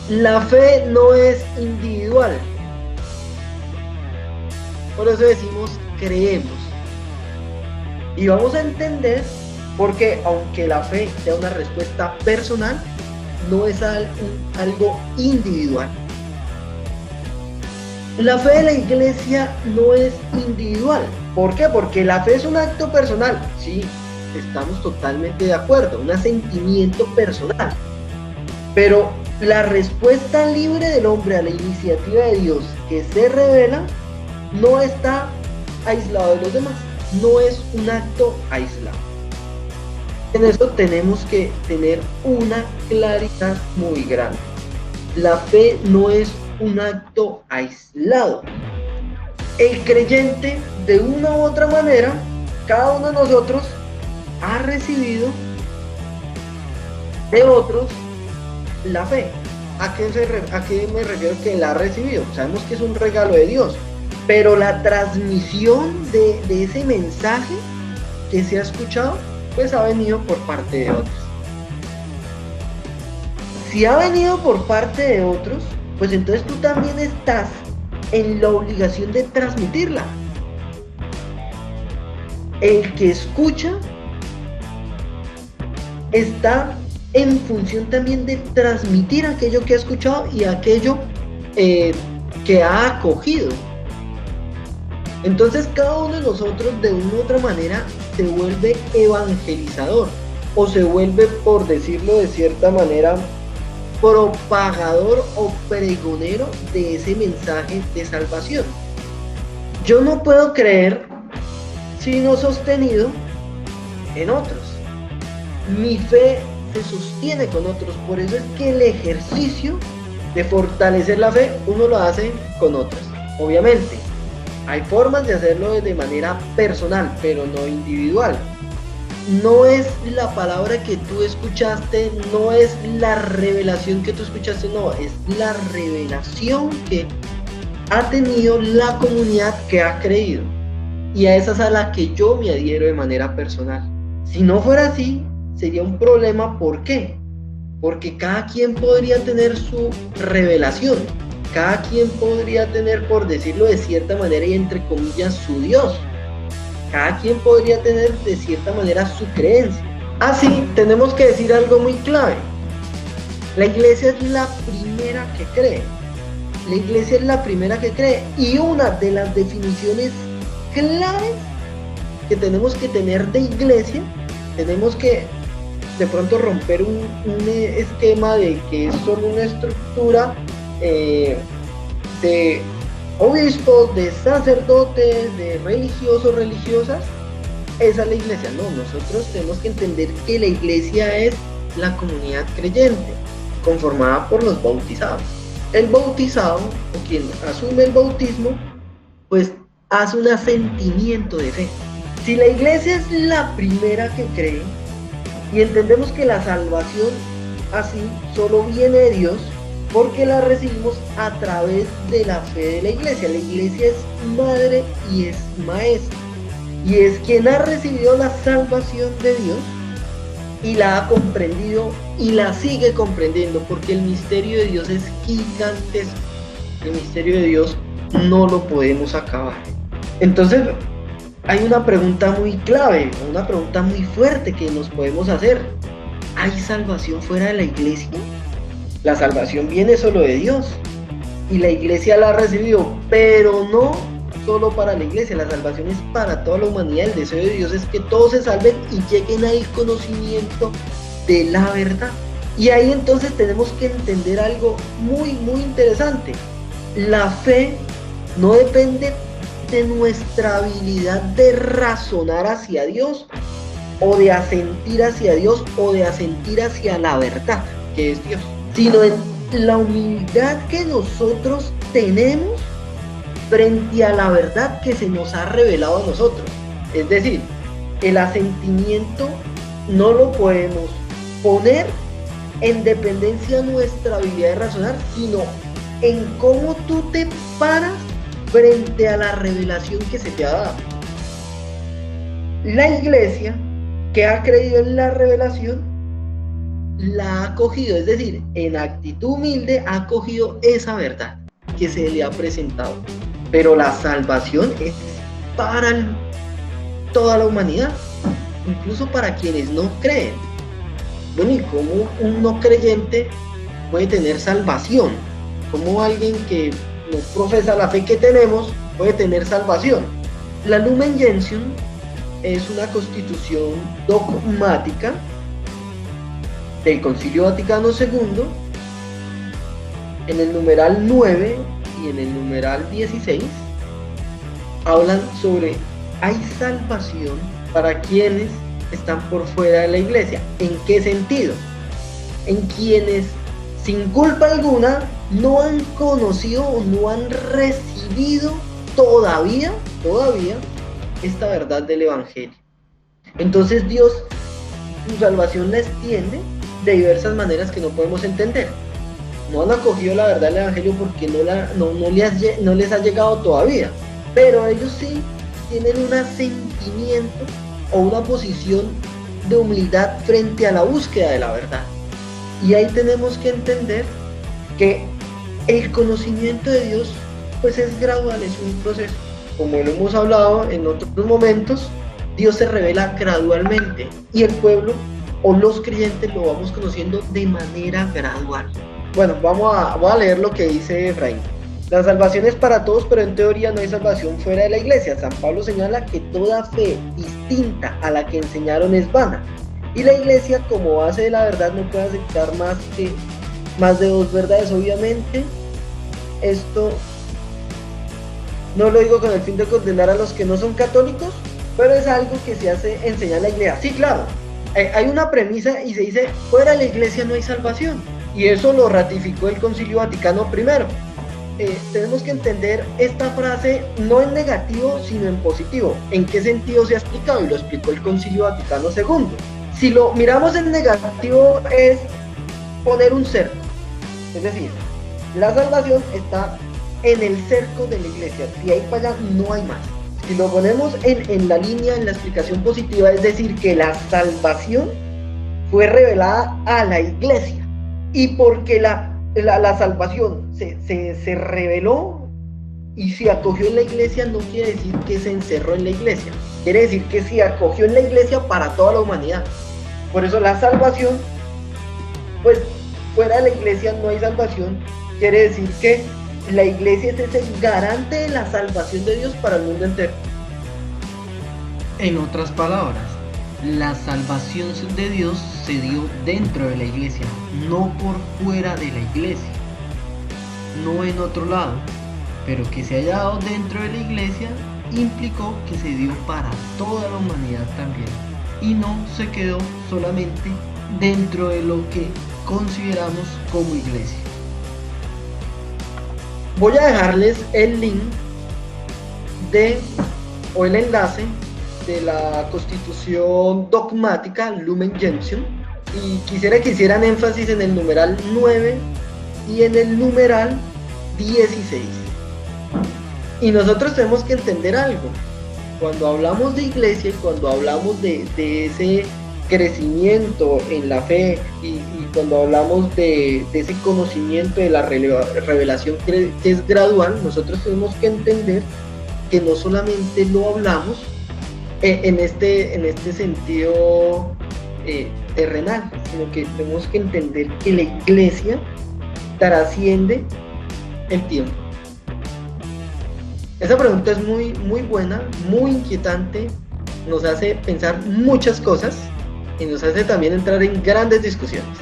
La fe no es individual. Por eso decimos creemos. Y vamos a entender por qué, aunque la fe sea una respuesta personal, no es algo individual. La fe de la iglesia no es individual. ¿Por qué? Porque la fe es un acto personal. Sí, estamos totalmente de acuerdo, un asentimiento personal. Pero la respuesta libre del hombre a la iniciativa de Dios que se revela no está aislado de los demás, no es un acto aislado. En eso tenemos que tener una claridad muy grande. La fe no es un acto aislado. El creyente, de una u otra manera, cada uno de nosotros ha recibido de otros la fe. ¿A qué me refiero que la ha recibido? Sabemos que es un regalo de Dios, pero la transmisión de ese mensaje que se ha escuchado, pues ha venido por parte de otros. Si ha venido por parte de otros, pues entonces tú también estás en la obligación de transmitirla. El que escucha está en función también de transmitir aquello que ha escuchado y aquello que ha acogido. Entonces cada uno de nosotros de una u otra manera se vuelve evangelizador o se vuelve, por decirlo de cierta manera, propagador o pregonero de ese mensaje de salvación. Yo no puedo creer sino sostenido en otros. Mi fe se sostiene con otros, por eso es que el ejercicio de fortalecer la fe uno lo hace con otros. Obviamente hay formas de hacerlo de manera personal, pero no individual. No es la palabra que tú escuchaste, no es la revelación que tú escuchaste, no, es la revelación que ha tenido la comunidad que ha creído. Y a esa es a la que yo me adhiero de manera personal. Si no fuera así, sería un problema. ¿Por qué? Porque cada quien podría tener su revelación. Cada quien podría tener, por decirlo de cierta manera y entre comillas, su Dios. Cada quien podría tener de cierta manera su creencia. Así, tenemos que decir algo muy clave. La iglesia es la primera que cree. La iglesia es la primera que cree. Y una de las definiciones claves que tenemos que tener de iglesia, tenemos que de pronto romper un esquema de que es solo una estructura de obispos, de sacerdotes, de religiosos, religiosas. Esa es la iglesia. No, nosotros tenemos que entender que la iglesia es la comunidad creyente, conformada por los bautizados. El bautizado, o quien asume el bautismo, pues hace un asentimiento de fe. Si la iglesia es la primera que cree, y entendemos que la salvación así solo viene de Dios, porque la recibimos a través de la fe de la iglesia. La iglesia es madre y es maestra, y es quien ha recibido la salvación de Dios y la ha comprendido y la sigue comprendiendo, porque el misterio de Dios es gigantesco. El misterio de Dios no lo podemos acabar. Entonces hay una pregunta muy clave, una pregunta muy fuerte que nos podemos hacer. ¿Hay salvación fuera de la iglesia? La salvación viene solo de Dios y la iglesia la ha recibido, pero no solo para la iglesia. La salvación es para toda la humanidad. El deseo de Dios es que todos se salven y lleguen al conocimiento de la verdad. Y ahí entonces tenemos que entender algo muy interesante. La fe no depende de nuestra habilidad de razonar hacia Dios, o de asentir hacia Dios, o de asentir hacia la verdad que es Dios, sino en la humildad que nosotros tenemos frente a la verdad que se nos ha revelado a nosotros. Es decir, el asentimiento no lo podemos poner en dependencia de nuestra habilidad de razonar, sino en cómo tú te paras frente a la revelación que se te ha dado. La iglesia que ha creído en la revelación la ha acogido, es decir, en actitud humilde ha acogido esa verdad que se le ha presentado. Pero la salvación es para toda la humanidad, incluso para quienes no creen. Bueno, ¿y cómo un no creyente puede tener salvación? ¿Cómo alguien que no profesa la fe que tenemos puede tener salvación? La Lumen Gentium es una constitución dogmática del Concilio Vaticano II. En el numeral 9 y en el numeral 16 hablan sobre hay salvación para quienes están por fuera de la iglesia. ¿En qué sentido? En quienes sin culpa alguna no han conocido o no han recibido todavía esta verdad del Evangelio. Entonces Dios su salvación la extiende de diversas maneras que no podemos entender. No han acogido la verdad del Evangelio porque no les ha llegado todavía, pero ellos sí tienen un asentimiento o una posición de humildad frente a la búsqueda de la verdad. Y ahí tenemos que entender que el conocimiento de Dios pues es gradual, es un proceso. Como lo hemos hablado en otros momentos, Dios se revela gradualmente y el pueblo o los creyentes lo vamos conociendo de manera gradual. Bueno, vamos a leer lo que dice Efraín. La salvación es para todos, pero en teoría no hay salvación fuera de la iglesia. San Pablo señala que toda fe distinta a la que enseñaron es vana. Y la iglesia, como base de la verdad, no puede aceptar más de dos verdades. Obviamente, esto no lo digo con el fin de condenar a los que no son católicos, pero es algo que se hace enseñar en la iglesia. Sí, claro, hay una premisa y se dice, fuera de la iglesia no hay salvación. Y eso lo ratificó el Concilio Vaticano I. Tenemos que entender esta frase no en negativo, sino en positivo. ¿En qué sentido se ha explicado? Y lo explicó el Concilio Vaticano II. Si lo miramos en negativo es poner un cerco. Es decir, la salvación está en el cerco de la iglesia. De ahí para allá no hay más. Si lo ponemos en la línea, en la explicación positiva, es decir, que la salvación fue revelada a la iglesia. Y porque la salvación se reveló y se acogió en la iglesia, no quiere decir que se encerró en la iglesia. Quiere decir que se acogió en la iglesia para toda la humanidad. Por eso la salvación, pues fuera de la iglesia no hay salvación. Quiere decir que la iglesia es ese garante de la salvación de Dios para el mundo entero. En otras palabras, la salvación de Dios se dio dentro de la iglesia, no por fuera de la iglesia, no en otro lado, pero que se haya dado dentro de la iglesia implicó que se dio para toda la humanidad también, y no se quedó solamente dentro de lo que consideramos como iglesia. Voy a dejarles el link o el enlace de la Constitución Dogmática Lumen Gentium y quisiera que hicieran énfasis en el numeral 9 y en el numeral 16. Y nosotros tenemos que entender algo. Cuando hablamos de iglesia y cuando hablamos de ese crecimiento en la fe y cuando hablamos de ese conocimiento de la revelación que es gradual, nosotros tenemos que entender que no solamente lo hablamos en este sentido terrenal, sino que tenemos que entender que la iglesia trasciende el tiempo. Esa pregunta es muy, muy buena, muy inquietante, nos hace pensar muchas cosas y nos hace también entrar en grandes discusiones.